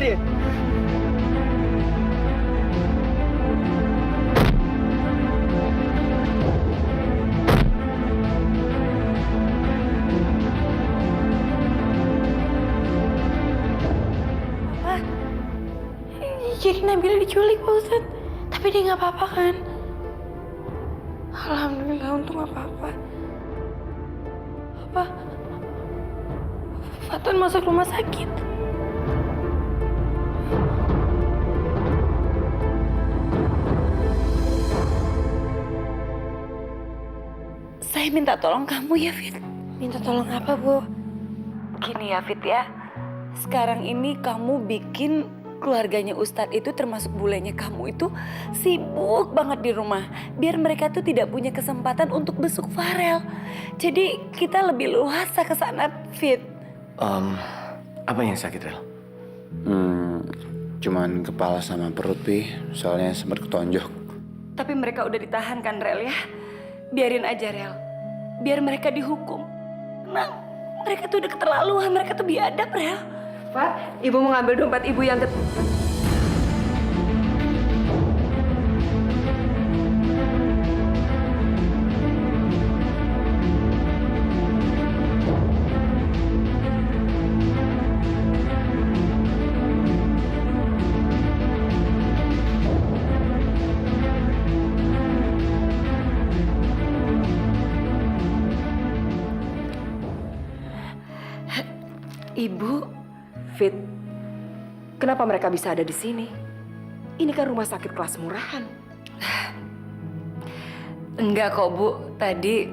dia. Jadi Nabila diculik Pak Ustadz. Tapi dia nggak apa-apa kan? Alhamdulillah untung nggak apa-apa. Apa? Fatan masuk rumah sakit. Saya minta tolong kamu ya, Fit. Minta tolong apa, Bu? Gini ya, Fit ya. Sekarang ini kamu bikin keluarganya Ustadz itu termasuk bulenya kamu itu sibuk banget di rumah. Biar mereka tuh tidak punya kesempatan untuk besuk Farel. Jadi kita lebih luasa ke sana, Fit. Apa yang sakit, Rel? Cuman kepala sama perut, Pi. Soalnya sempat ketonjok. Tapi mereka udah ditahan kan, Rel ya? Biarin aja, Rel. Biar mereka dihukum. Nah, mereka tuh udah keterlaluan. Mereka tuh biadab, Rel. Fat, ibu mau ngambil dompet ibu yang Ibu, Fit, kenapa mereka bisa ada di sini? Ini kan rumah sakit kelas murahan. enggak kok, Bu. Tadi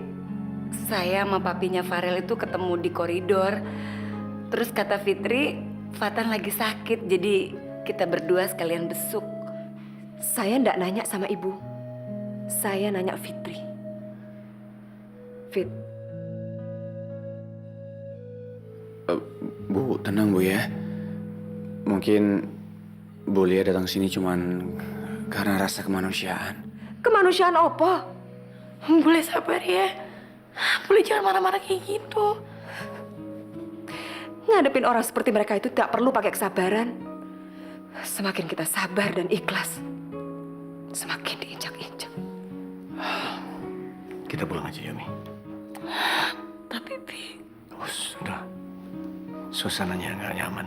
saya sama papinya Farel itu ketemu di koridor. Terus kata Fitri, Fatan lagi sakit, jadi kita berdua sekalian besuk. Saya ndak nanya sama ibu. Saya nanya Fitri. Fit, Bu, tenang Bu ya. Mungkin Bu Lia datang sini cuman karena rasa kemanusiaan. kemanusiaan apa? Boleh sabar ya. Boleh jangan marah-marah kayak gitu. Ngadepin orang seperti mereka itu tak perlu pakai kesabaran. Semakin kita sabar dan ikhlas, semakin diinjak-injak. Kita pulang aja, Yomi. Tapi, Pi, Sudah. Suasananya nggak nyaman.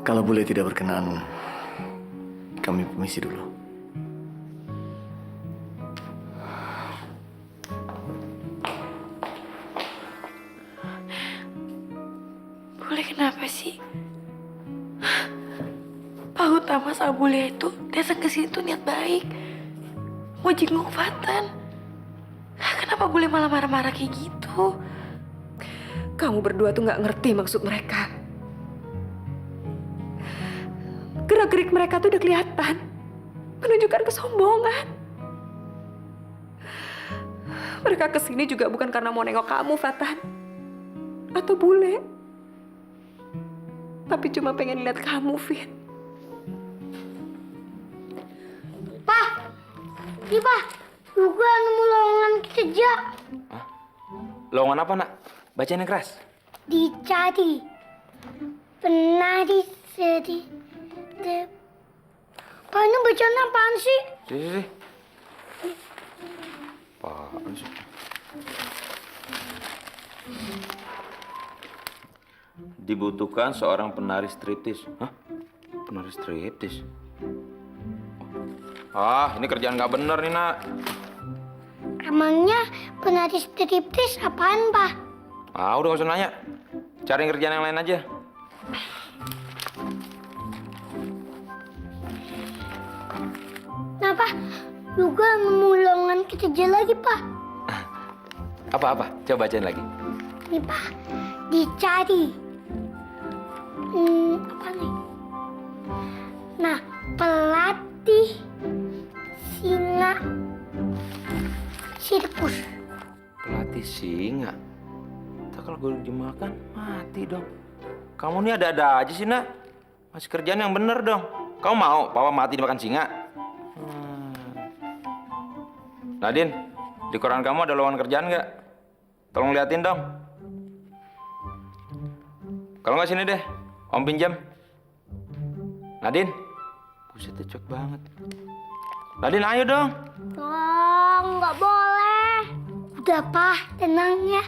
Kalau boleh tidak berkenan, kami permisi dulu. boleh kenapa sih? Pak Utama sama Bulia itu datang ke sini tuh niat baik. Mau jenguk Fatan. Kenapa Bulia malah marah-marah kayak gitu? Kamu berdua tuh nggak ngerti maksud mereka. Gerak-gerik mereka tuh udah kelihatan, menunjukkan kesombongan. Mereka kesini juga bukan karena mau nengok kamu, Fatan, atau Bule, tapi cuma pengen lihat kamu, Fit. Pak, ini Pak, juga nemu lowongan kerja. Lowongan apa, Nak? Bacain yang keras. Dicari penari seri. Pak, ini bacaan apaan sih? Sini. Apaan sih? Dibutuhkan seorang penari striptis. Hah? Penari striptis? Ini kerjaan nggak bener nih, Nak. Emangnya penari striptis apaan, Pak? Udah nggak usah nanya. Cari kerjaan yang lain aja. Nah, Pak, juga nemu lowongan kerja lagi, Pak. Apa-apa? Coba bacain lagi. Nih, Pak, dicari. Apa nih? Nah, pelatih singa sirkus. Pelatih singa. Tak kalau gue dimakan, mati dong. Kamu nih ada-ada aja sih, Nak. Masih kerjaan yang bener dong. Kamu mau papa mati dimakan singa? Nadine, di koran kamu ada lowongan kerjaan nggak? Tolong liatin dong. Kalau nggak sini deh, Om pinjam. Nadine. Buset, cocok banget. Nadine, ayo dong. Oh, nggak boleh. Udah, Pak, tenang ya.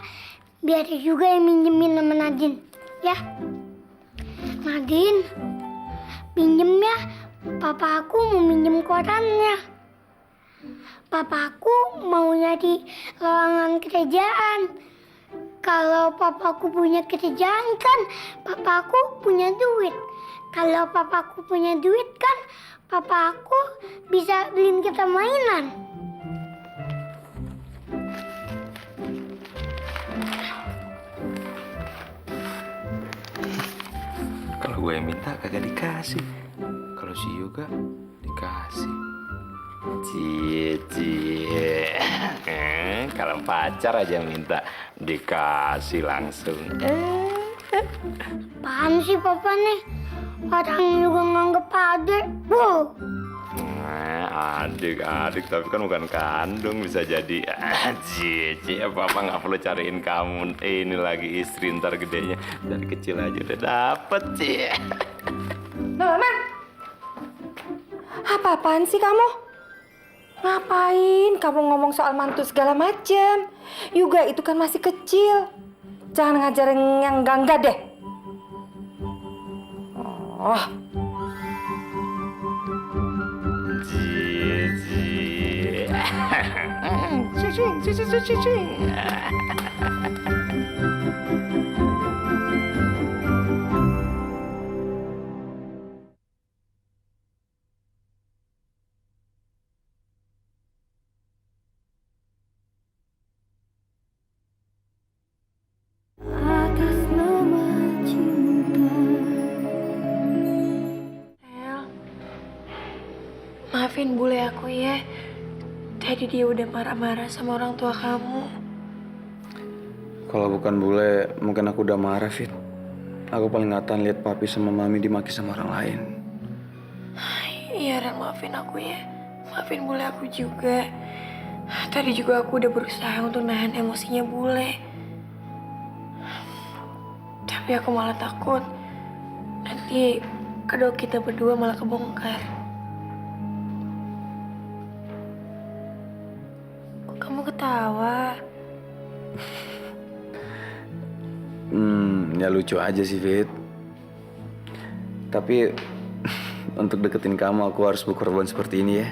Biar dia juga yang minjemin sama Nadine, ya. Nadine, pinjem ya. Papa aku mau minjem korannya. Papa aku mau nyari lowongan kerjaan. Kalau papaku punya kerjaan kan, papaku punya duit. Kalau papaku punya duit kan, papaku bisa beliin kita mainan. Kalau gue yang minta kagak dikasih. Kalau si Yoga dikasih. Cie. Kalau pacar aja minta dikasih langsung. Apaan sih papa nih? Orang juga nganggep adek. Wow. Adik tapi kan bukan kandung, bisa jadi. Cie, papa nggak perlu cariin kamu ini lagi istri ntar gedenya, dari kecil aja udah dapet, Cie. Mama, apa-apaan sih kamu? Ngapain kamu ngomong soal mantu segala macem? Juga itu kan masih kecil. Jangan ngajarin yang enggak deh. Oh. Cie. Atas nama cinta. El, maafin bule aku ya. Tadi dia udah marah-marah sama orang tua kamu. Kalau bukan bule, mungkin aku udah marah, Fit. Aku paling ngatan lihat papi sama mami dimaki sama orang lain. Iya, Ren, maafin aku ya. Maafin bule aku juga. Tadi juga aku udah berusaha untuk nahan emosinya bule. Tapi aku malah takut nanti kedua kita berdua malah kebongkar. Kok kamu ketawa? Ya lucu aja sih, Fit. Tapi untuk deketin kamu aku harus berkorban seperti ini ya.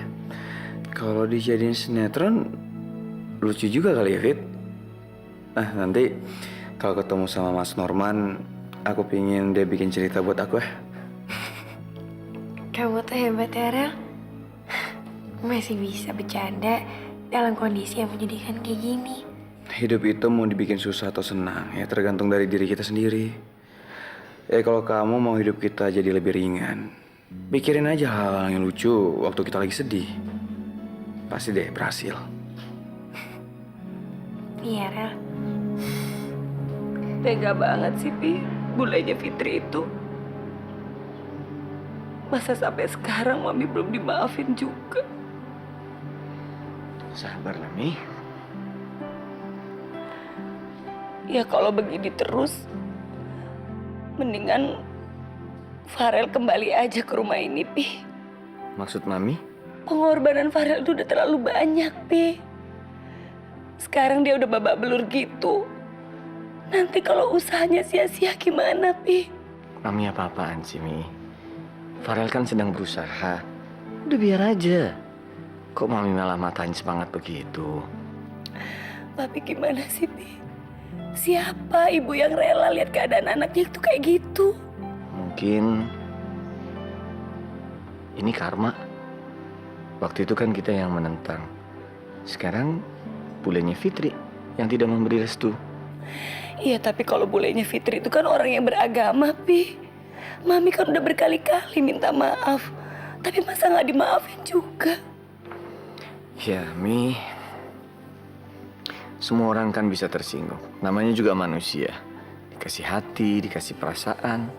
Kalau dijadiin sinetron lucu juga kali ya, Fit. Nanti kalau ketemu sama Mas Norman, aku pingin dia bikin cerita buat aku ya. Kamu tuh hebat ya, Rel. Masih bisa bercanda dalam kondisi yang menyedihkan kayak gini. Hidup itu mau dibikin susah atau senang ya tergantung dari diri kita sendiri. Kalau kamu mau hidup kita jadi lebih ringan, pikirin aja hal-hal yang lucu waktu kita lagi sedih. Pasti deh berhasil. Iya, Rel. Tega banget sih, Pi. Bulenya Fitri itu. Masa sampai sekarang Mami belum dimaafin juga. Sabar, Mami. Ya kalau begini terus, mendingan Farel kembali aja ke rumah ini, Pi. Maksud Mami? Pengorbanan Farel itu udah terlalu banyak, Pi. Sekarang dia udah babak belur gitu. Nanti kalau usahanya sia-sia gimana, Pi? Mami apa-apaan sih, Mi? Farel kan sedang berusaha. Udah biar aja. Kok Mami malah matain semangat begitu? Tapi gimana sih, Pi? Siapa ibu yang rela lihat keadaan anaknya itu kayak gitu? Mungkin ini karma. Waktu itu kan kita yang menentang. Sekarang bulenya Fitri yang tidak memberi restu. Iya, tapi kalau bulenya Fitri itu kan orang yang beragama, Pi. Mami kan udah berkali-kali minta maaf. Tapi masa nggak dimaafin juga? Ya, Mi. Semua orang kan bisa tersinggung. Namanya juga manusia. Dikasih hati, dikasih perasaan.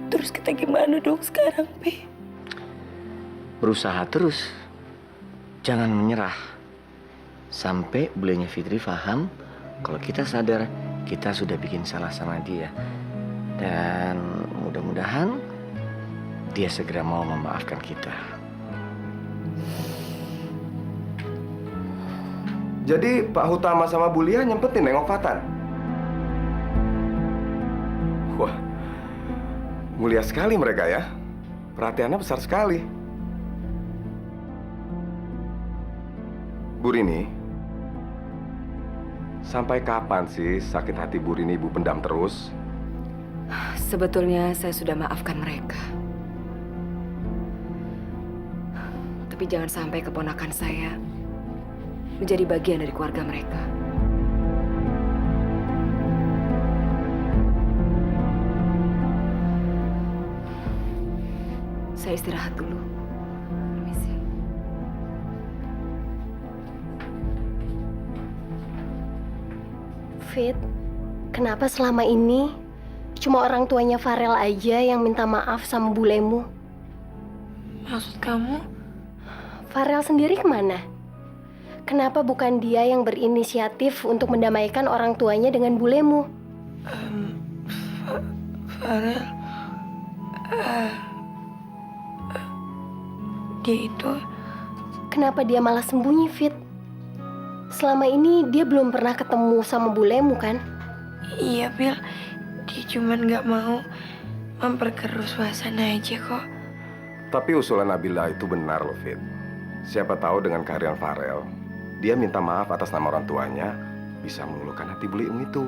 Terus kita gimana dong sekarang, Pi? Berusaha terus. Jangan menyerah. Sampai bulenya Fitri paham kalau kita sadar kita sudah bikin salah sama dia. Dan mudah-mudahan dia segera mau memaafkan kita. Jadi Pak Hutama sama Bu Lia nyempetin nengok Fatan? Wah, mulia sekali mereka ya. Perhatiannya besar sekali. Bu Rini, sampai kapan sih sakit hati Bu Rini Ibu pendam terus? Sebetulnya saya sudah maafkan mereka. Tapi jangan sampai keponakan saya menjadi bagian dari keluarga mereka. Saya istirahat dulu. Permisi. Fit, kenapa selama ini cuma orang tuanya Farel aja yang minta maaf sama bulemu? Maksud kamu? Farel sendiri kemana? Kenapa bukan dia yang berinisiatif untuk mendamaikan orang tuanya dengan bulemu? Farel, dia itu Kenapa dia malah sembunyi, Fit? Selama ini dia belum pernah ketemu sama bulemu, kan? iya Bil, dia cuman nggak mau memperkeruh suasana aja kok. Tapi usulan Nabila itu benar loh, Fit. Siapa tahu dengan kehadiran Farel, dia minta maaf atas nama orang tuanya, bisa meluluhkan hati Bu Liung itu.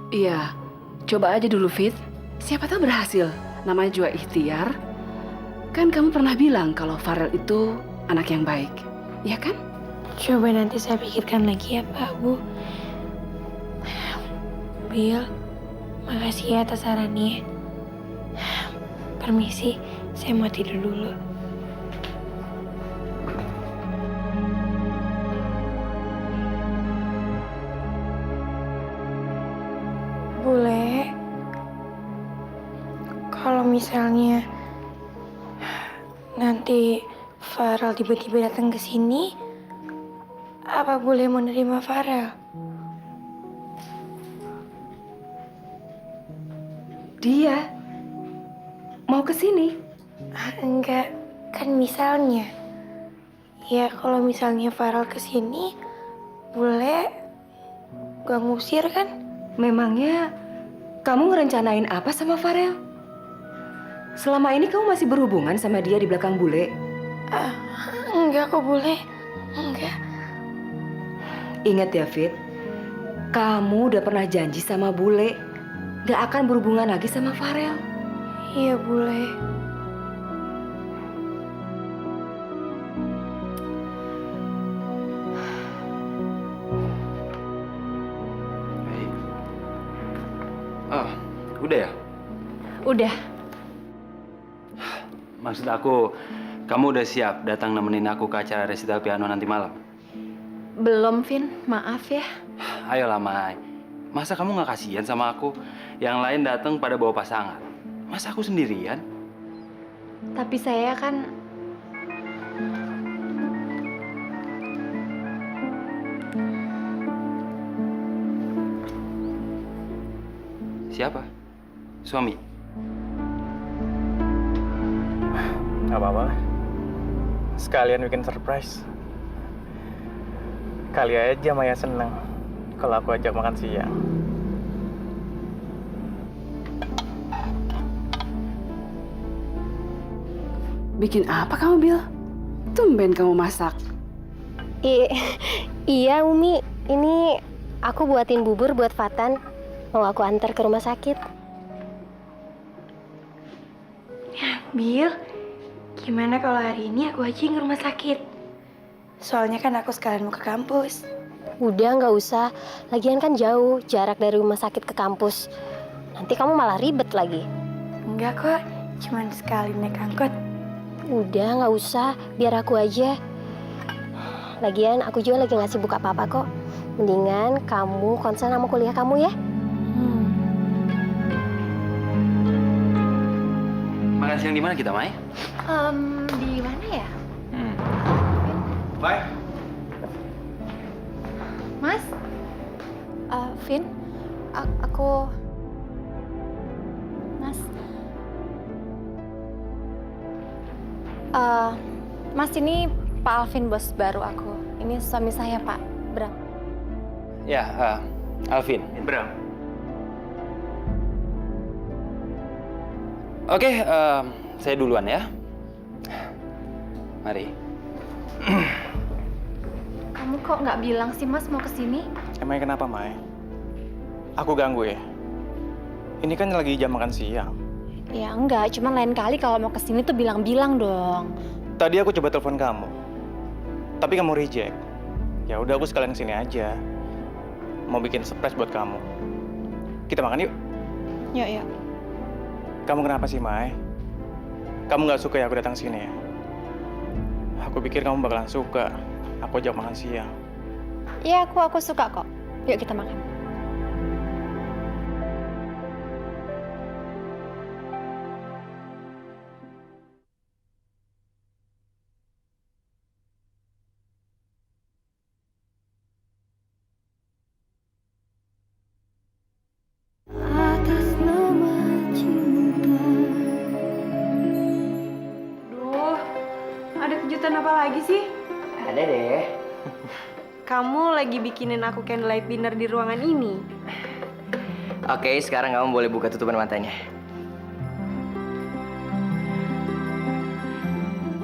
Iya, coba aja dulu Fit. Siapa tahu berhasil. Namanya juga ikhtiar. Kan kamu pernah bilang kalau Farel itu anak yang baik, ya kan? Coba nanti saya pikirkan lagi ya Pak Bu. Bil, makasih ya atas sarannya. Permisi, saya mau tidur dulu. Boleh. Kalau misalnya nanti Farel tiba-tiba datang ke sini, apa boleh menerima Farel? Dia mau ke sini? Enggak, kan misalnya. Ya kalau misalnya Farel ke sini, boleh gak ngusir kan? Memangnya kamu ngerencanain apa sama Farel? Selama ini kamu masih berhubungan sama dia di belakang bule? Enggak kok boleh. Enggak. Ingat ya, Fit. Kamu udah pernah janji sama bule gak akan berhubungan lagi sama Farel. Iya boleh. Baik. Oh, udah ya? Udah. Maksud aku, kamu udah siap datang nemenin aku ke acara resital piano nanti malam? Belum, Vin. Maaf ya. Ayolah, Mai. Masa kamu nggak kasihan sama aku? Yang lain datang pada bawa pasangan. Masa aku sendirian? Tapi saya kan... Siapa? Suami? Gak apa-apa lah. Sekalian bikin surprise. Kali aja Maya seneng kalau aku ajak makan siang. Bikin apa kamu, Bil? Tumben kamu masak. Iya, Umi. Ini aku buatin bubur buat Fatan. Mau aku antar ke rumah sakit. Bil, gimana kalau hari ini aku aja yang ke rumah sakit? Soalnya kan aku sekalian mau ke kampus. Udah, nggak usah. Lagian kan jauh jarak dari rumah sakit ke kampus. Nanti kamu malah ribet lagi. Enggak kok, cuman sekali naik angkot. Udah, nggak usah. Biar aku aja. Lagian aku juga lagi nggak sibuk apa-apa kok. Mendingan kamu konsen sama kuliah kamu ya. Makan siang di mana kita, Mai? Di mana ya? Mai? Mas? Vin? Aku... Mas? Mas, ini Pak Alvin, bos baru aku. Ini suami saya, Pak Bram. Ya, Alvin. Bram. Oke, saya duluan ya. Mari. Kamu kok nggak bilang sih, Mas, mau kesini? Emangnya kenapa, Mai? Aku ganggu ya? Ini kan lagi jam makan siang. Ya enggak, cuman lain kali kalau mau kesini tuh bilang-bilang dong. Tadi aku coba telepon kamu, tapi kamu reject. Ya udah, aku sekalian kesini aja. Mau bikin surprise buat kamu. Kita makan yuk. Yuk, yuk. Kamu kenapa sih, Mai? Kamu nggak suka ya aku datang sini ya? Aku pikir kamu bakalan suka. Aku ajak makan siang. Iya, aku suka kok. Yuk kita makan. Duh, ada kejutan apa lagi sih? Ada deh. Kamu lagi bikinin aku candlelight dinner di ruangan ini. Oke, sekarang kamu boleh buka tutupan matanya.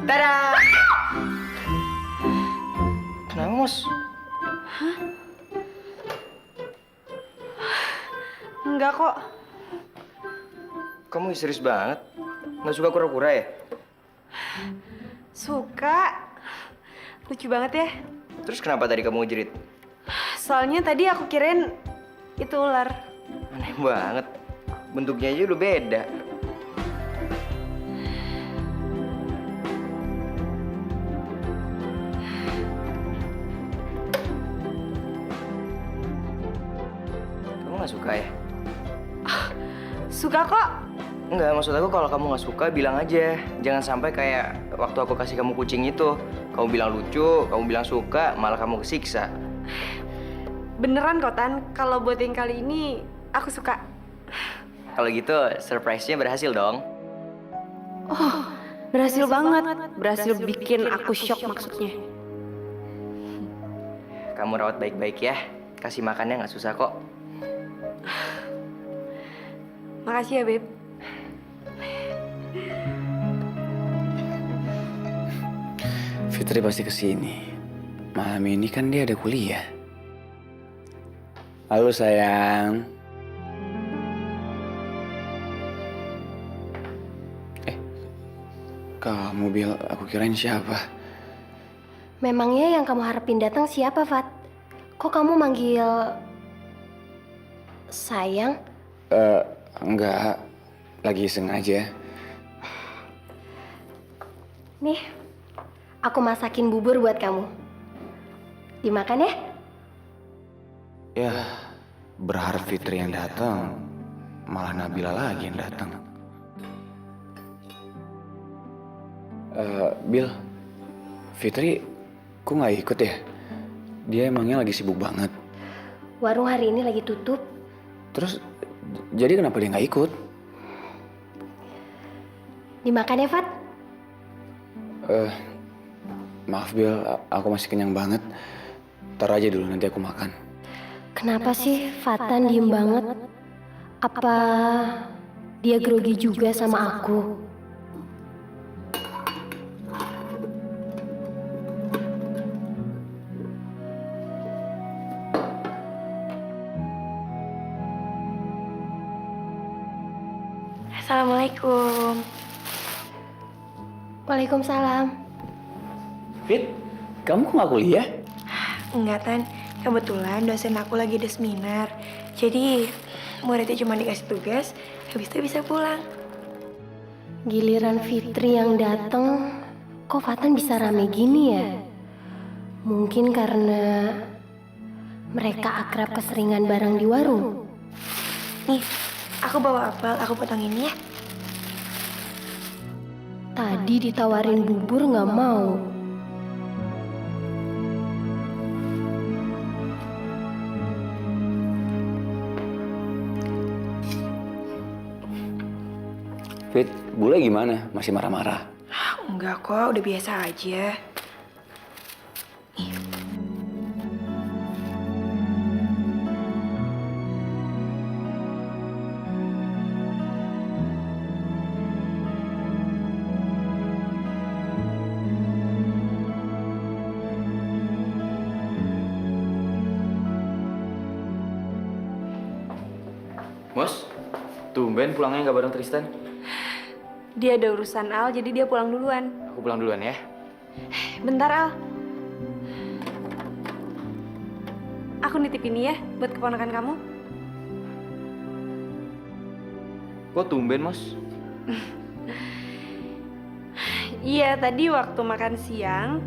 Tada! Kenapa, Mos? Enggak kok. Kamu serius banget? Nggak suka kura-kura ya? Suka. Lucu banget ya. Terus kenapa tadi kamu jerit? Soalnya tadi aku kirain itu ular. Aneh banget. Bentuknya aja udah beda. Kamu nggak suka ya? Suka kok. Enggak, maksud aku kalau kamu nggak suka bilang aja. Jangan sampai kayak waktu aku kasih kamu kucing itu. Kamu bilang lucu, kamu bilang suka, malah kamu kesiksa. Beneran kok, Tan. Kalau buat yang kali ini, aku suka. Kalau gitu, surprise-nya berhasil dong. Berhasil banget. Berhasil bikin aku shock maksudnya. Kamu rawat baik-baik ya. Kasih makannya nggak susah kok. Makasih ya, Beb. Fitri pasti kesini. Malam ini kan dia ada kuliah. Halo sayang. Kamu Bil, aku kirain siapa? Memangnya yang kamu harapin datang siapa, Fat? Kok kamu manggil sayang? Enggak. Lagi iseng aja. Nih, aku masakin bubur buat kamu. Dimakan ya? Ya, berharap Fitri yang datang, malah Nabila lagi yang datang. Bil, Fitri, kok nggak ikut ya? Dia emangnya lagi sibuk banget. Warung hari ini lagi tutup. Terus, jadi kenapa dia nggak ikut? Dimakan ya, Fat? Maaf Bil, aku masih kenyang banget. Ntar aja dulu, nanti aku makan. Kenapa sih Fatan diem banget? Apa dia grogi juga sama aku? Assalamualaikum. Waalaikumsalam. Fit, kamu kok nggak kuliah? Enggak, Tan. Kebetulan dosen aku lagi ada seminar. Jadi muridnya cuma dikasih tugas, habis itu bisa pulang. Giliran Fitri yang datang, kok Fatan bisa rame gini ya? Mungkin karena mereka akrab keseringan bareng di warung. Nih, aku bawa apel, aku potong ini ya. Tadi ditawarin bubur nggak mau. Fit, Bule gimana? Masih marah-marah? Enggak kok, udah biasa aja. Mos, tumben pulangnya nggak bareng Tristan. Dia ada urusan Al, jadi dia pulang duluan. Aku pulang duluan ya. Bentar Al. Aku nitip ini ya buat keponakan kamu. Kok tumben, Mos? Iya, tadi waktu makan siang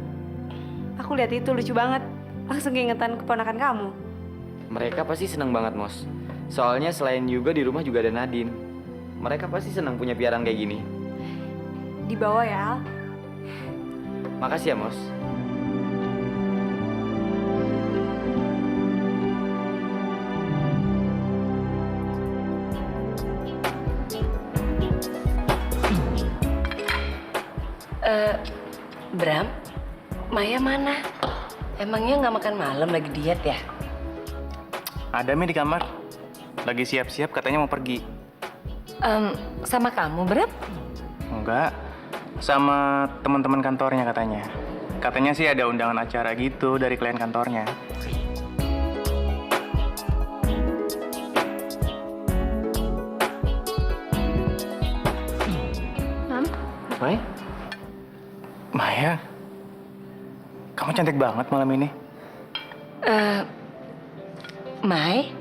aku lihat itu lucu banget. Langsung keingetan keponakan kamu. Mereka pasti seneng banget, Mos. Soalnya selain juga di rumah juga ada Nadine. Mereka pasti senang punya piaraan kayak gini. Dibawa ya, Al. Makasih ya, Mos. Bram, Maya mana? Emangnya nggak makan malam lagi diet ya? Ada Mi di kamar. Lagi siap-siap katanya mau pergi. Sama kamu, Bram? Enggak. Sama teman-teman kantornya katanya. Katanya sih ada undangan acara gitu dari klien kantornya. Mam, Mai? Maya, kamu cantik banget malam ini. Mai,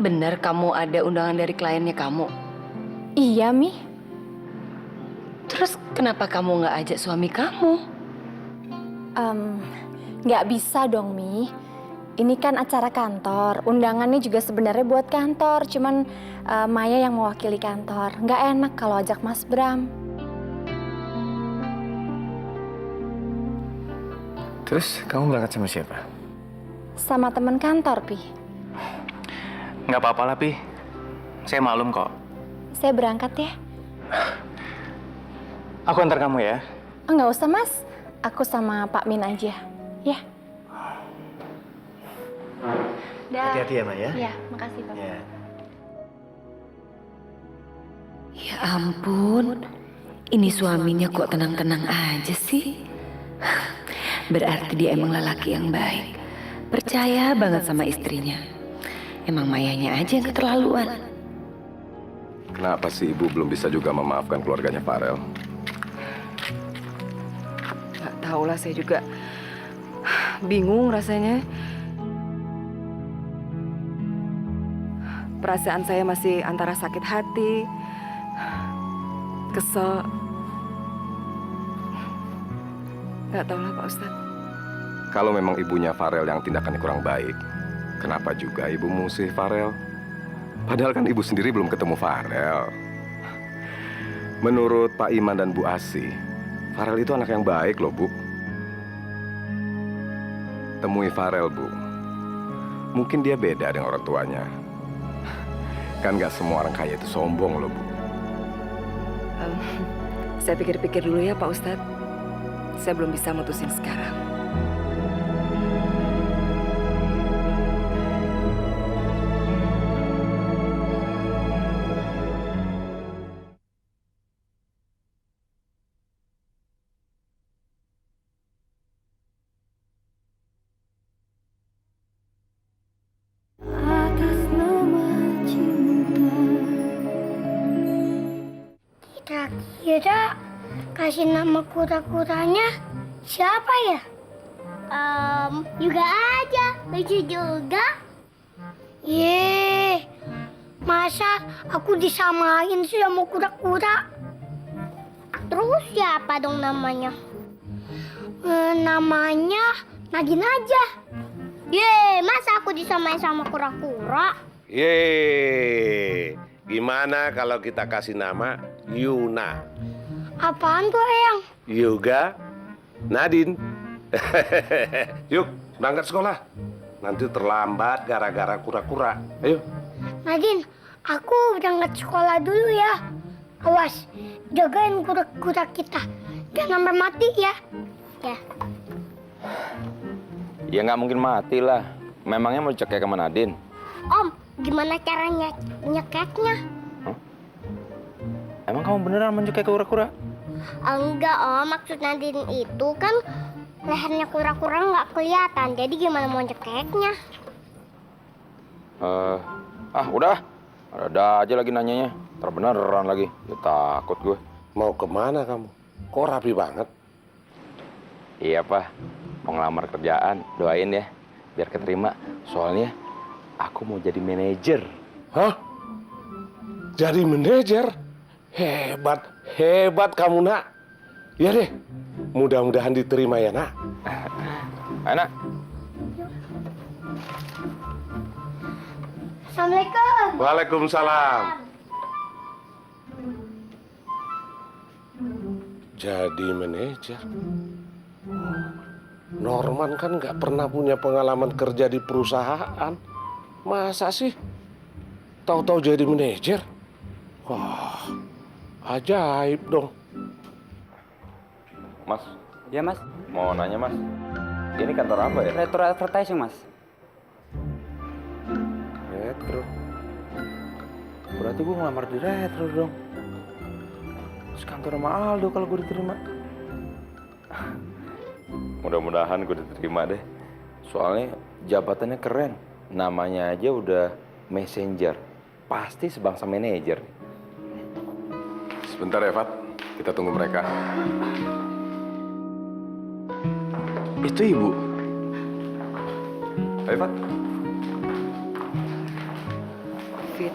bener kamu ada undangan dari kliennya kamu? Iya, Mi. Terus kenapa kamu nggak ajak suami kamu? Nggak bisa dong, Mi. Ini kan acara kantor. Undangannya juga sebenarnya buat kantor. Cuman Maya yang mewakili kantor. Nggak enak kalau ajak Mas Bram. Terus kamu berangkat sama siapa? Sama teman kantor, Pi. Nggak apa-apa lah, Pi. Saya maklum kok. Saya berangkat ya. Aku antar kamu ya. Nggak usah, Mas. Aku sama Pak Min aja. Ya. Hati-hati ya, Maya. Ya, makasih, Pak. Ya. Ya ampun, ini suaminya kok tenang-tenang aja sih? Berarti dia emang lelaki yang baik. Percaya banget sama istrinya. Emang Mayanya aja yang keterlaluan. Kenapa sih ibu belum bisa juga memaafkan keluarganya Farel? Nggak tahu lah, saya juga bingung rasanya. Perasaan saya masih antara sakit hati, kesel. Nggak tahu lah, Pak Ustadz. Kalau memang ibunya Farel yang tindakannya kurang baik, kenapa juga ibu musih Farel? Padahal kan ibu sendiri belum ketemu Farel. Menurut Pak Iman dan Bu Asi, Farel itu anak yang baik loh, Bu. Temui Farel, Bu. Mungkin dia beda dengan orang tuanya. Kan gak semua orang kaya itu sombong loh, Bu. Saya pikir-pikir dulu ya, Pak Ustadz. Saya belum bisa mutusin sekarang. atas nama cinta. Kira-kira kasih nama kura-kuranya siapa ya? Juga aja, lucu juga. Yeay, masa aku disamain sih sama kura-kura? Terus siapa dong namanya? Namanya Nadine aja. Yeay, masa aku disamain sama kura-kura? Yeay, gimana kalau kita kasih nama Yuna? Apaan tuh, Eyang? Yoga, Nadine. Yuk, berangkat sekolah. Nanti terlambat gara-gara kura-kura. Ayo. Nadine, aku berangkat sekolah dulu ya. Awas, jagain kura-kura kita. Jangan sampai mati ya. Ya. Ya nggak mungkin mati lah. Memangnya mau cekek sama Nadine? Om, gimana caranya nyekeknya? Emang kamu beneran mau cekek kura-kura? Enggak om, maksud Nadine itu kan lehernya kura-kura nggak kelihatan. Jadi gimana mau nyekeknya? Udah. Ada aja lagi nanyanya. Ntar beneran lagi. Ya takut gue. Mau kemana kamu? Kok rapi banget? Iya, Pak. Mau ngelamar kerjaan. Doain ya. Biar keterima. Soalnya aku mau jadi manajer. Hah? Jadi manajer? Hebat, hebat kamu, Nak. Ya deh, mudah-mudahan diterima ya, Nak. Anak. Assalamualaikum. Waalaikumsalam. Jadi manajer. Norman kan nggak pernah punya pengalaman kerja di perusahaan. Masa sih? Tahu-tahu jadi manajer? Wah, ajaib dong. Mas. Ya mas. Mau nanya, Mas. Ini kantor apa ya? Retro Advertising mas. Retro. Berarti gue ngelamar di Retro dong. Terus kantor sama Aldo kalau gue diterima. Mudah-mudahan gue diterima deh. Soalnya jabatannya keren. Namanya aja udah messenger. Pasti sebangsa manajer. Sebentar ya, Fat. Kita tunggu mereka. Itu ibu. Ayo, Fat. Fit,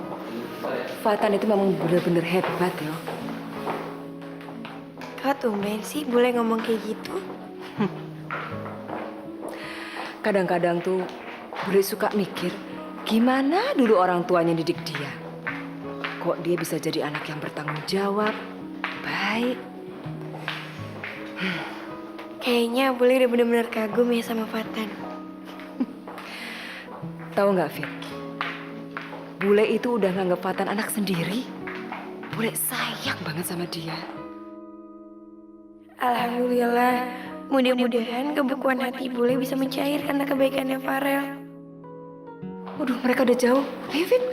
Fatan itu memang benar-benar hebat ya. Kok tumben sih boleh ngomong kayak gitu? Kadang-kadang tuh Bule suka mikir, gimana dulu orang tuanya didik dia. Kok dia bisa jadi anak yang bertanggung jawab, baik. Kayaknya Bule udah bener-bener kagum ya sama Fatan. Tahu nggak, Fit? Bule itu udah nganggep Fatan anak sendiri. Bule sayang banget sama dia. Alhamdulillah, mudah-mudahan kebukuan hati Bule bisa mencair karena kebaikannya Farel. Waduh, mereka udah jauh. Ayo, Fit.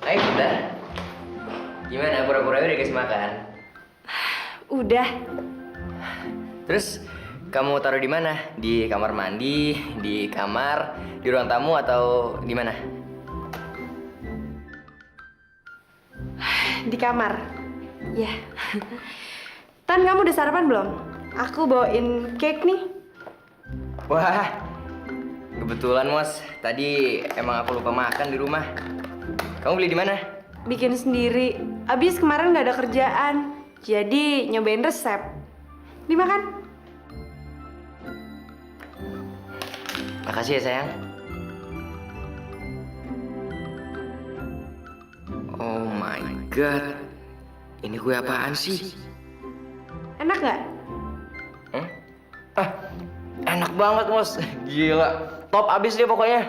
Hai Bunda. Gimana kura-kuranya udah dikasih makan? Udah. Terus kamu taruh di mana? Di kamar mandi, di kamar, di ruang tamu atau di mana? Di kamar. Ya. Tan, kamu udah sarapan belum? Aku bawain cake nih. Wah, kebetulan Mos. Tadi emang aku lupa makan di rumah. Kamu beli di mana? Bikin sendiri. Abis kemarin nggak ada kerjaan. Jadi nyobain resep. Dimakan. Makasih ya sayang. Oh my god. Ini kue apaan sih? Enak nggak? Enak banget, Mos. Gila. Top abis dia pokoknya.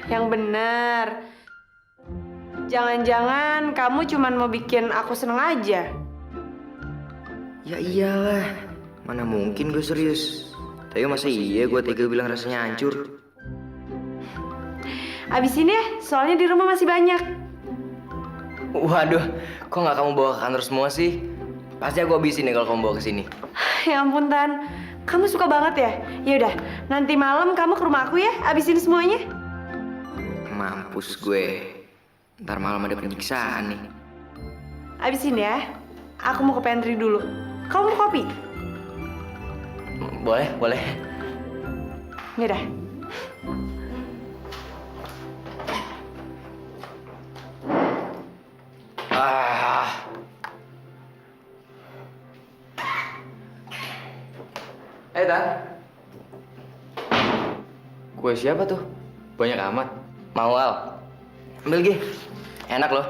Yang bener. Jangan-jangan kamu cuman mau bikin aku seneng aja. Ya iyalah. Mana mungkin gue serius. Tapi masa iya gue tega bilang rasanya hancur. Abis ini ya, soalnya di rumah masih banyak. Waduh, kok nggak kamu bawa ke kantor semua sih? Pasti aku habisin ya kalau kamu bawa ke sini. Ya ampun, Tan. Kamu suka banget ya? Yaudah, nanti malam kamu ke rumah aku ya, abisin semuanya. Mampus gue. Ntar malam ada pemeriksaan nih. Abisin ya. Aku mau ke pantry dulu. Kamu mau kopi? Boleh, boleh. Yaudah. Tan. Kue siapa tuh? Banyak amat. Mau Al? Ambil Gi. Enak loh.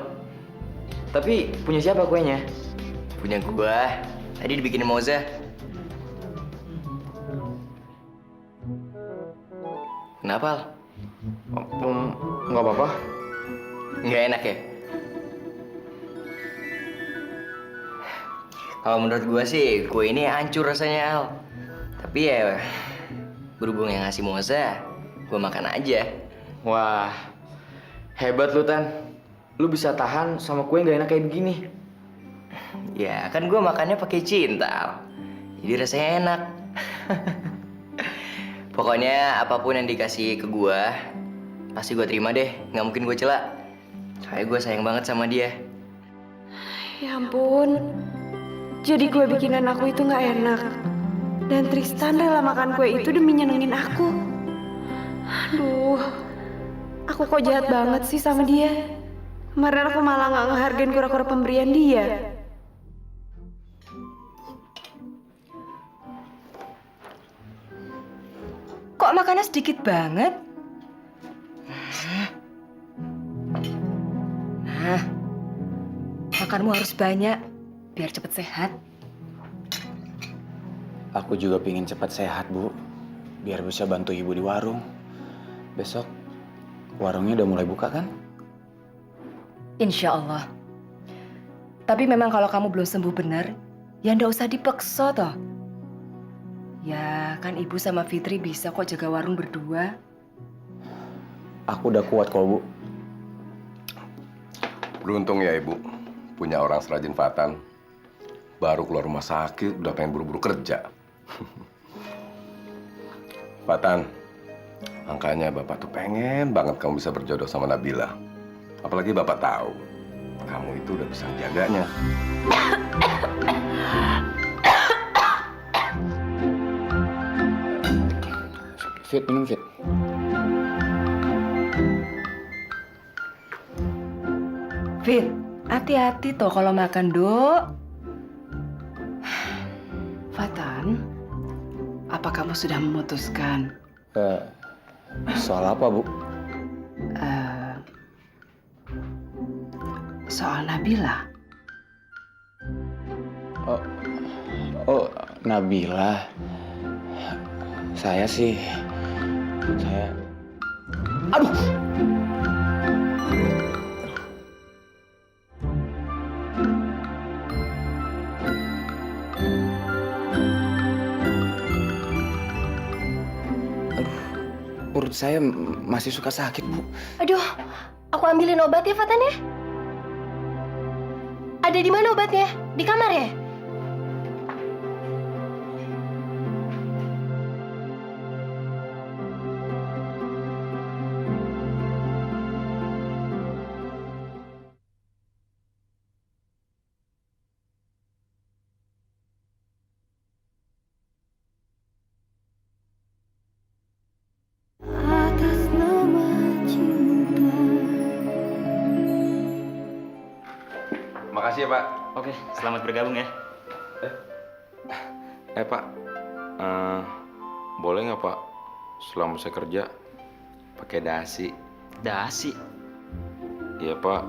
Tapi punya siapa kuenya? Punya gua. Tadi dibikinin Moza. Kenapa Al? Nggak apa-apa. Nggak enak ya? Kalau menurut gue sih, kue ini hancur rasanya, Al. Tapi ya, berhubung yang ngasih Moza, gue makan aja. Wah, hebat lu, Tan. Lu bisa tahan sama kue nggak enak kayak begini. Ya, kan gue makannya pakai cinta, Al. Jadi rasanya enak. Pokoknya apapun yang dikasih ke gue, pasti gue terima deh. Nggak mungkin gue celak. Soalnya gue sayang banget sama dia. Ya ampun, jadi kue bikinan aku itu nggak enak. Dan Tristan rela makan kue itu demi nyenengin aku. Aduh, aku kok jahat banget sih sama dia. Kemarin aku malah nggak ngehargain kura-kura pemberian dia. Kok makannya sedikit banget? Nah, makanmu harus banyak biar cepet sehat. Aku juga pingin cepat sehat, Bu. Biar bisa bantu ibu di warung. Besok warungnya udah mulai buka kan? Insya Allah. Tapi memang kalau kamu belum sembuh benar, ya ndak usah dipaksa toh. Ya kan ibu sama Fitri bisa kok jaga warung berdua. Aku udah kuat kok, Bu. Beruntung ya ibu, punya orang serajin Fatan. Baru keluar rumah sakit, udah pengen buru-buru kerja. Fatan, makanya Bapak tuh pengen banget kamu bisa berjodoh sama Nabila. Apalagi Bapak tahu, kamu itu udah bisa menjaganya. Fit, minum Fit. Fit, hati-hati toh kalau makan, Dok. Fatan, apa kamu sudah memutuskan? Soal apa, Bu? Soal Nabila. Oh, Nabila. Saya sih... Aduh! Perut saya masih suka sakit, Bu. Aduh, aku ambilin obat ya, Fatan ya? Ada di mana obatnya? Di kamar ya? Makasih ya, Pak. Oke, selamat bergabung ya. Pak, boleh nggak Pak, selama saya kerja pakai dasi? Dasi? Iya Pak,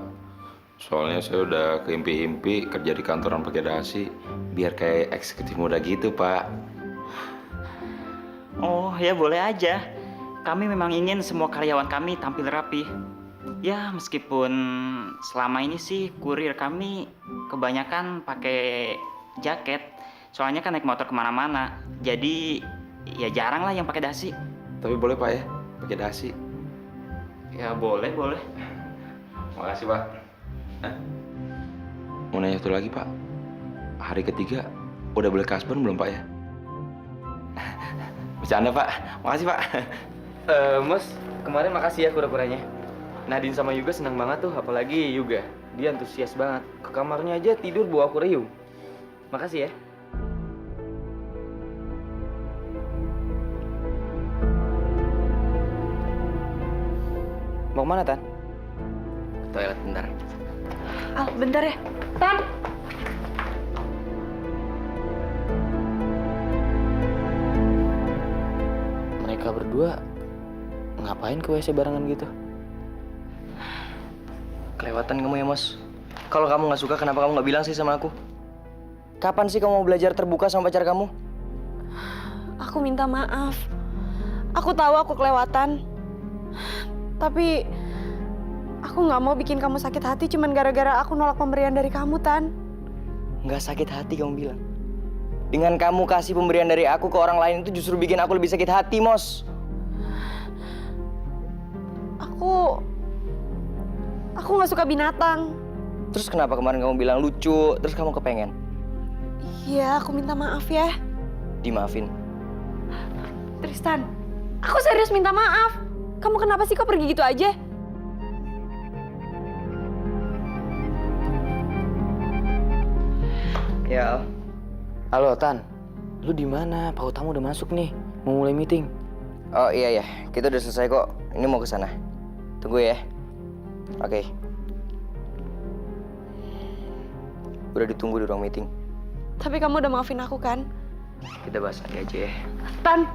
soalnya saya udah keimpi-impi kerja di kantoran pakai dasi, biar kayak eksekutif muda gitu Pak. Oh ya boleh aja. Kami memang ingin semua karyawan kami tampil rapi. Ya meskipun selama ini sih kurir kami kebanyakan pakai jaket. Soalnya kan naik motor kemana-mana. Jadi ya jarang lah yang pakai dasi. Tapi boleh Pak ya, pakai dasi? Ya boleh. Makasih Pak. Mau nanya satu lagi Pak. Hari ketiga udah boleh kasban belum Pak ya? Bercanda Pak. Makasih Pak. Mas, kemarin makasih ya kura-kuranya. Nadine sama Yuga senang banget tuh, apalagi Yuga. Dia antusias banget. Ke kamarnya aja tidur bawa akuarium. Makasih ya. Mau kemana, Tan? Toilet bentar. Al, bentar ya. Tan! Mereka berdua ngapain ke WC barengan gitu? Kelewatan kamu ya, Mas. Kalau kamu nggak suka, kenapa kamu nggak bilang sih sama aku? Kapan sih kamu mau belajar terbuka sama pacar kamu? Aku minta maaf. Aku tahu aku kelewatan. Tapi aku nggak mau bikin kamu sakit hati cuman gara-gara aku nolak pemberian dari kamu, Tan. nggak sakit hati kamu bilang. Dengan kamu kasih pemberian dari aku ke orang lain itu justru bikin aku lebih sakit hati, Mos. Aku nggak suka binatang. Terus kenapa kemarin kamu bilang lucu, terus kamu kepengen? Iya, aku minta maaf ya. Dimaafin. Tristan, aku serius minta maaf. Kamu kenapa sih kok pergi gitu aja? Ya. Halo, Tan. Lu di mana? Pak Utama udah masuk nih. Mau mulai meeting. Oh iya ya, kita udah selesai kok. Ini mau ke sana. Tunggu ya. Oke. Udah ditunggu di ruang meeting. Tapi kamu udah maafin aku kan? Kita bahas nanti aja ya. Tan.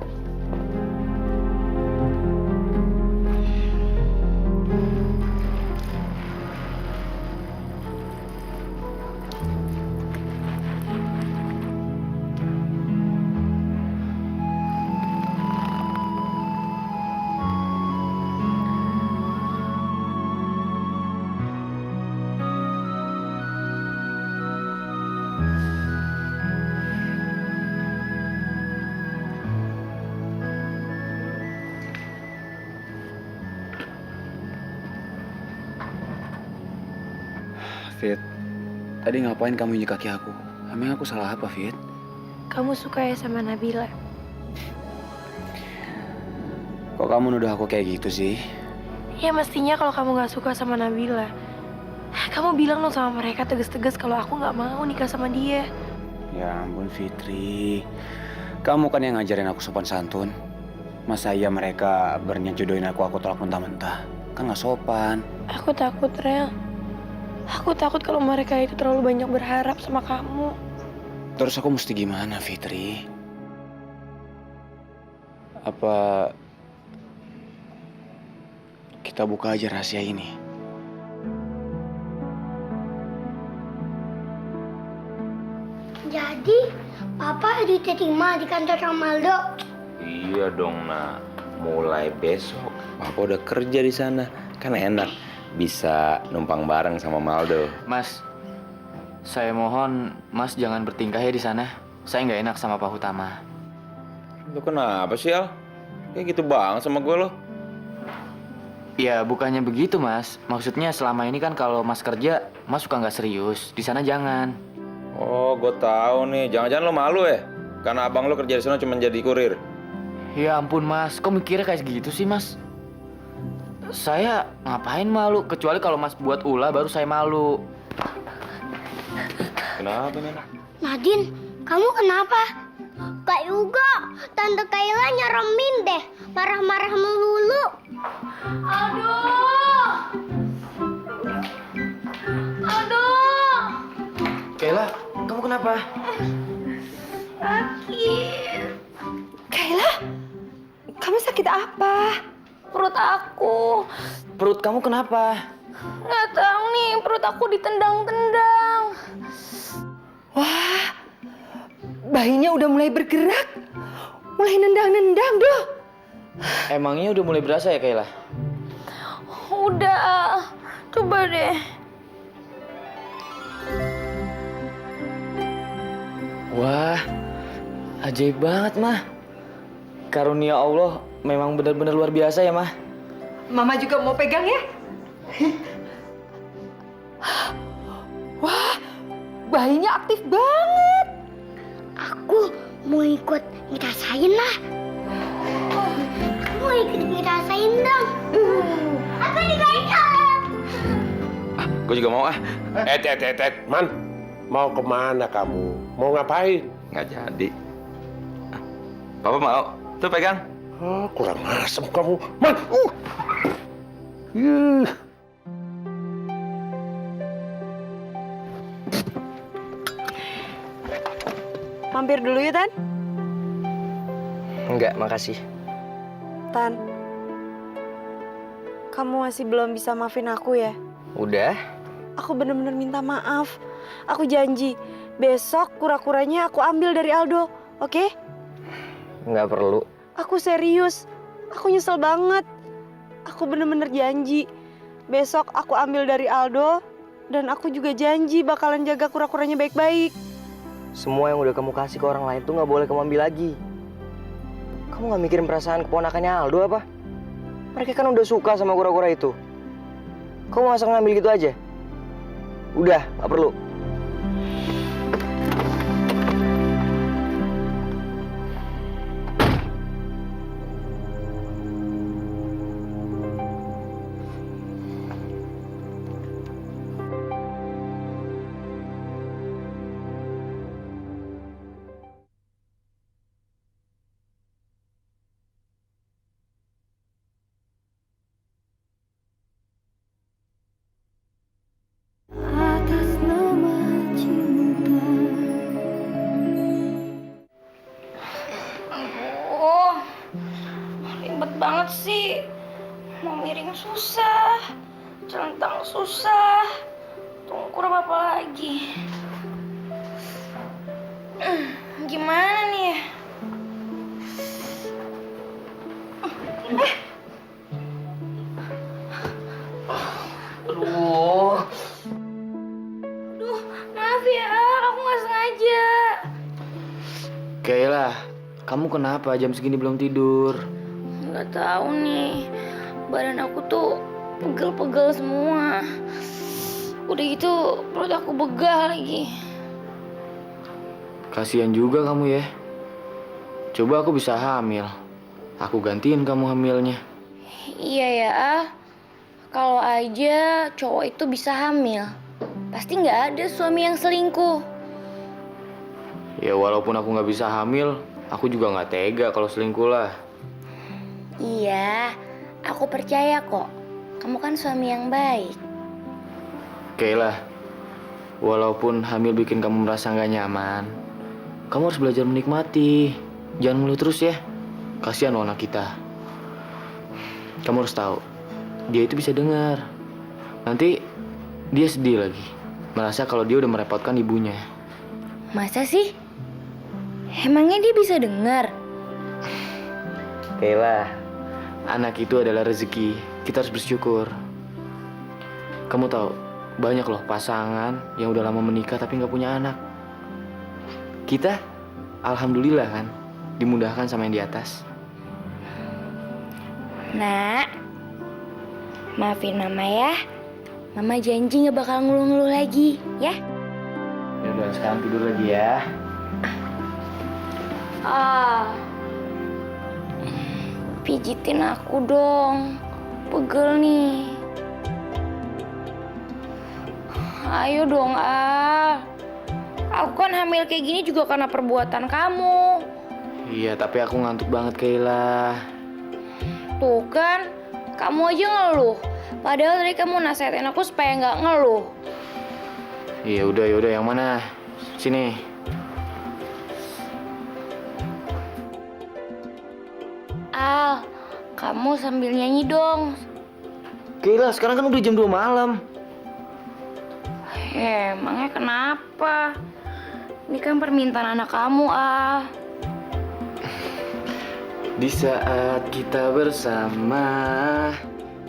Fit, tadi ngapain kamu injek kaki aku? Emang aku salah apa, Fit? Kamu suka ya sama Nabila? Kok kamu nuduh aku kayak gitu sih? Ya mestinya kalau kamu nggak suka sama Nabila, kamu bilang dong sama mereka tegas-tegas kalau aku nggak mau nikah sama dia. Ya ampun Fitri, kamu kan yang ngajarin aku sopan santun. Masa iya mereka berniat jodohin aku tolak mentah-mentah? Kan nggak sopan. Aku takut, Rel. Aku takut kalau mereka itu terlalu banyak berharap sama kamu. Terus aku mesti gimana, Fitri? Apa kita buka aja rahasia ini? Jadi, Papa diterima di kantor Ramaldo. Iya dong, Nak. Mulai besok Papa udah kerja di sana. Kan enak. Bisa numpang bareng sama Maldo. Mas, saya mohon Mas jangan bertingkah ya di sana. Saya nggak enak sama Pak Utama. Lu kenapa sih, Al? Kayak gitu banget sama gue lo. Ya bukannya begitu Mas. Maksudnya selama ini kan kalau Mas kerja, Mas suka nggak serius. Di sana jangan. Oh, gue tahu nih. Jangan-jangan lo malu ya? Karena abang lo kerja di sana cuma jadi kurir. Ya ampun Mas, kok mikirnya kayak gitu sih Mas? Saya ngapain malu? Kecuali kalau Mas buat ulah baru saya malu. Kenapa nih? Nadine, kamu kenapa? Kak Yuga, Tante Kayla nyeremin deh. Marah-marah melulu. Aduh. Aduh. Kayla, kamu kenapa? Sakit. Kayla, kamu sakit apa? Perut aku. Perut kamu kenapa? Nggak tahu nih, perut aku ditendang-tendang. Wah, bayinya udah mulai bergerak. Mulai nendang-nendang, Doh. Emangnya udah mulai berasa ya, Kayla? Udah, coba deh. Wah, ajaib banget, Mah. Karunia Allah memang benar-benar luar biasa ya, Mah. Mama juga mau pegang ya? Wah, bayinya aktif banget. Aku mau ikut ngerasain lah. Aku mau ikut ngerasain dong. Aku dikaitan. Gue juga mau ah. Man, mau kemana kamu? Mau ngapain? Nggak jadi. Papa mau. Tuh pegang. Oh, kurang asem kamu. Man, Mampir dulu ya, Tan? Enggak, makasih. Tan, kamu masih belum bisa maafin aku ya? Udah? Aku bener-bener minta maaf. Aku janji, besok kura-kuranya aku ambil dari Aldo, oke? Nggak perlu. Aku serius, aku nyesel banget. Aku bener-bener janji, besok aku ambil dari Aldo, Dan aku juga janji bakalan jaga kura-kuranya baik-baik. Semua yang udah kamu kasih ke orang lain tuh nggak boleh kamu ambil lagi. Kamu nggak mikirin perasaan keponakannya Aldo apa? Mereka kan udah suka sama kura-kura itu. Kamu masa ngambil gitu aja? Udah, nggak perlu. Atas nama cinta. Oh, ribet banget sih. Mau miring susah, centang susah, tungkur apa lagi? Gimana nih ya? Aduh. Aduh, maaf ya, aku nggak sengaja. Kayla, kamu kenapa jam segini belum tidur? Nggak tahu nih, badan aku tuh pegel-pegel semua. Udah gitu perut aku begah lagi. Kasihan juga kamu ya. Coba aku bisa hamil. Aku gantiin kamu hamilnya. Iya ya, kalau aja cowok itu bisa hamil, pasti nggak ada suami yang selingkuh. Ya walaupun aku nggak bisa hamil, aku juga nggak tega kalau selingkuh lah. Iya, aku percaya kok. Kamu kan suami yang baik. Kayla, walaupun hamil bikin kamu merasa nggak nyaman, kamu harus belajar menikmati. Jangan ngeluh terus ya. Kasihan loh anak kita. Kamu harus tahu, dia itu bisa dengar. Nanti dia sedih lagi, merasa kalau dia udah merepotkan ibunya. Masa sih? Emangnya dia bisa dengar? Kayla, anak itu adalah rezeki. Kita harus bersyukur. Kamu tahu, banyak loh pasangan yang udah lama menikah tapi nggak punya anak. Kita, alhamdulillah kan, dimudahkan sama yang di atas. Nak, maafin Mama ya. Mama janji nggak bakal ngeluh-ngeluh lagi, ya? Ya udah, sekarang tidur lagi ya. Pijitin aku dong. Pegel nih. Ayo dong, Aku kan hamil kayak gini juga karena perbuatan kamu. Iya, tapi aku ngantuk banget Kayla. Tuh kan, kamu aja ngeluh. Padahal tadi kamu nasihatin aku supaya nggak ngeluh. Iya udah, yang mana? Sini. Al, kamu sambil nyanyi dong. Kayla, sekarang kan udah jam 2 malam. Emangnya kenapa? Ini kan permintaan anak kamu, Al. Di saat kita bersama,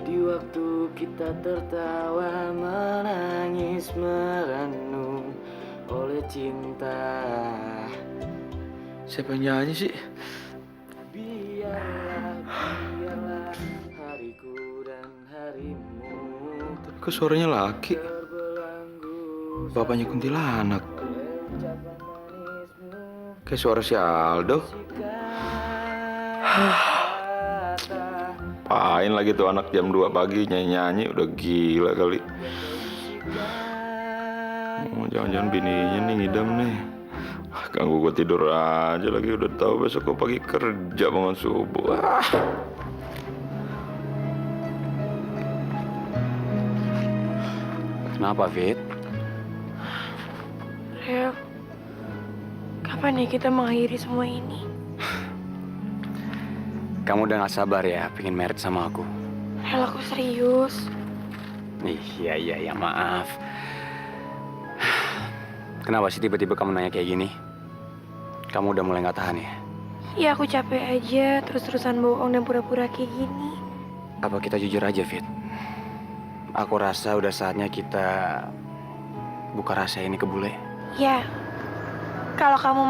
di waktu kita tertawa, menangis, merenung oleh cinta. Siapa yang nyanyi sih? Biarlah hariku dan harimu. Tapi kok suaranya laki? Bapaknya kuntilanak. Kayak suara si Aldo. Apain lagi tuh anak jam 2 pagi nyanyi-nyanyi, udah gila kali. Oh, jangan-jangan bininya nih ngidam nih. Ganggu gue tidur aja lagi, udah tahu besok gue pagi kerja bangun subuh. Kenapa, Fit? Rel, kapan ya kita mengakhiri semua ini? Kamu udah gak sabar ya pengen married sama aku? Rel, aku serius. Iya, maaf. Kenapa sih tiba-tiba kamu nanya kayak gini? Kamu udah mulai gak tahan ya? Ya aku capek aja terus-terusan bohong dan pura-pura kayak gini. Apa kita jujur aja, Fit? Aku rasa udah saatnya kita buka rahasia ini ke bule. Ya, kalau kamu...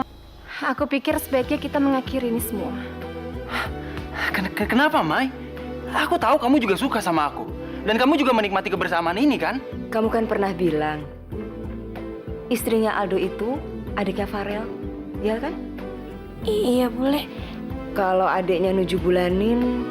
Aku pikir sebaiknya kita mengakhiri ini semua. Kenapa, Mai? Aku tahu kamu juga suka sama aku. Dan kamu juga menikmati kebersamaan ini, kan? Kamu kan pernah bilang, istrinya Aldo itu adiknya Farel, ya kan? Iya, boleh. Kalau adiknya 7 bulanin,